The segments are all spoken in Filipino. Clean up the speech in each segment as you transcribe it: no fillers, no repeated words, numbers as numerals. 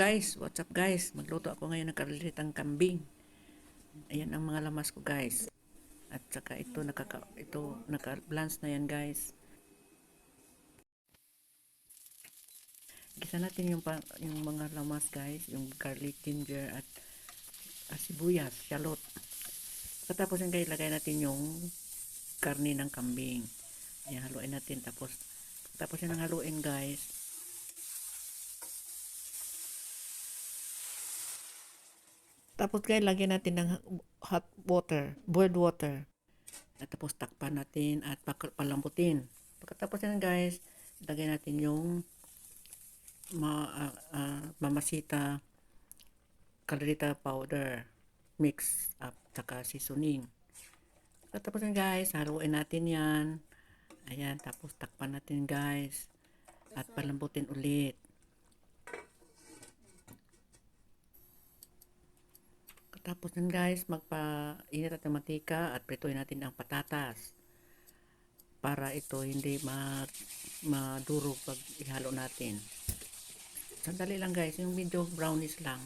Guys, what's up guys? Magluto ako ngayon ng kalderitang kambing. Ayan ang mga lamas ko guys. At saka ito naka-blanch na yan guys. Gisa natin yung mga lamas guys, yung garlic, ginger at sibuyas, shallot. Tapos yan guys, lagay natin yung karne ng kambing. Ayan, haluin natin tapos yan ang haluin guys. Tapos guys, lagyan natin ng hot water, boiled water. At tapos takpan natin at palambutin. Pagkatapos yan guys, lagyan natin yung mamasita kaldereta powder, mix up, saka seasoning. Pagkatapos yan guys, haluin natin yan. Ayan, tapos takpan natin guys. At palambutin ulit. Tapos yan guys, magpainit natin mantika at prituin natin ang patatas para ito hindi madurog pag ihalo natin. Sandali lang guys, yung medyo brownish lang,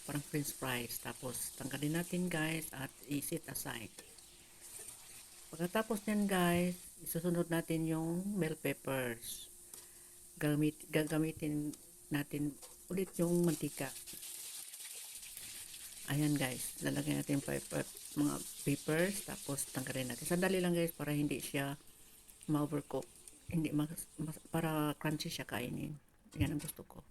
parang french fries. Tapos tanggalin natin guys at i-set aside. Pagkatapos nyan guys, isusunod natin yung bell peppers. Gagamitin natin ulit yung mantika. Ayan guys, lalagyan natin mga peppers, tapos tanggalin natin. Sandali lang guys para hindi siya ma-overcook. Hindi para crunchy siya kainin. Yan ang gusto ko.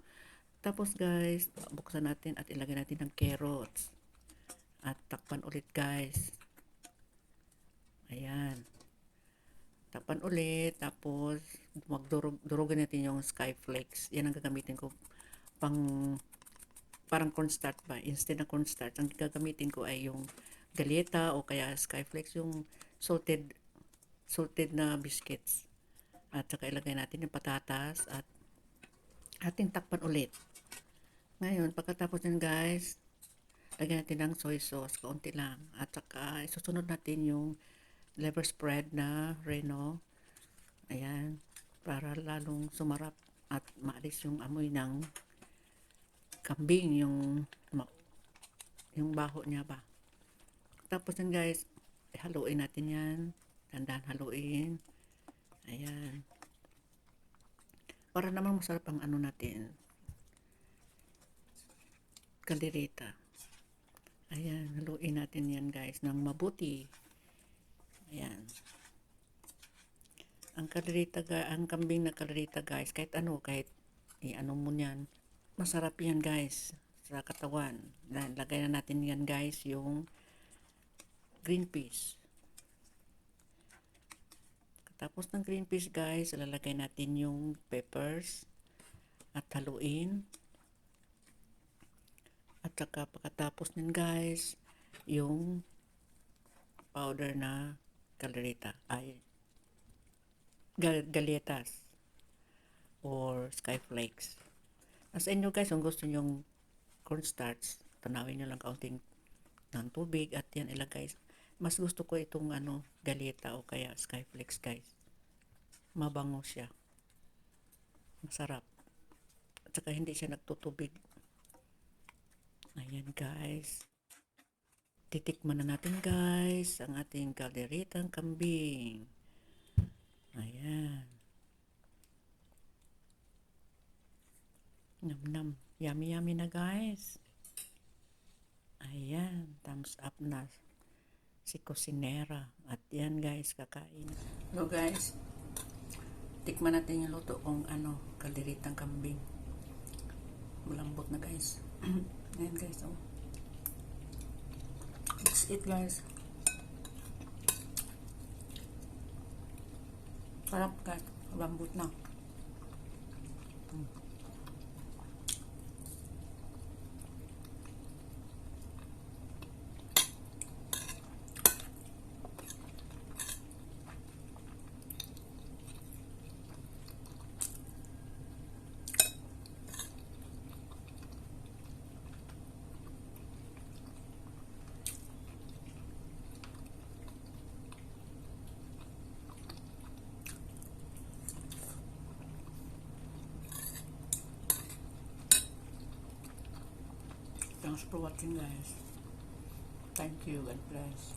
Tapos guys, buksan natin at ilagay natin ng carrots. At takpan ulit guys. Ayan. Takpan ulit, tapos durugan natin yung skyflakes. Yan ang gagamitin ko parang cornstarch ba. Instead ng cornstarch, ang gagamitin ko ay yung galleta o kaya skyflakes, yung salted na biscuits. At saka ilagay natin yung patatas at ating takpan ulit. Ngayon, pagkatapos nyan guys, lagyan natin ng soy sauce, kaunti lang. At saka isusunod natin yung liver spread na Reno. Ayan, para lalong sumarap at maalis yung amoy ng kambing, yung baho niya ba. Tapos yan guys, haluin natin yan. Dandan haluin. Ayan. Para naman masarap ang ano natin. Kaldereta. Ayan, haluin natin yan guys ng mabuti. Ayan. Ang kambing na kaldereta guys, kahit i-ano mo yan, masarap yan guys sa katawan. Lagay na natin yan guys yung green peas. Tapos ng green peas guys, lalagay natin yung peppers at haluin. At saka pagkatapos nyan guys, yung powder na kaldereta ay galletas or skyflakes. Sa inyo guys, kung gusto nyo cornstarch, tanawin nyo lang kaunting ng tubig at yan ilagay. Mas gusto ko itong galleta o kaya skyflakes guys. Mabango siya. Masarap. At saka hindi siya nagtutubig. Ayan guys. Titikman na natin guys ang ating kalderetang kambing. Ayan. Nam. Yummy na guys. Ayan. Thumbs up na si Kusinera. At yan guys, kakain. Hello guys. Tikman natin yung luto kong kalderetang kambing. Malambot na guys. Ayan guys, oh. Let's eat guys. Sarap guys. Malambot na. Thanks for watching, guys. Thank you. God bless.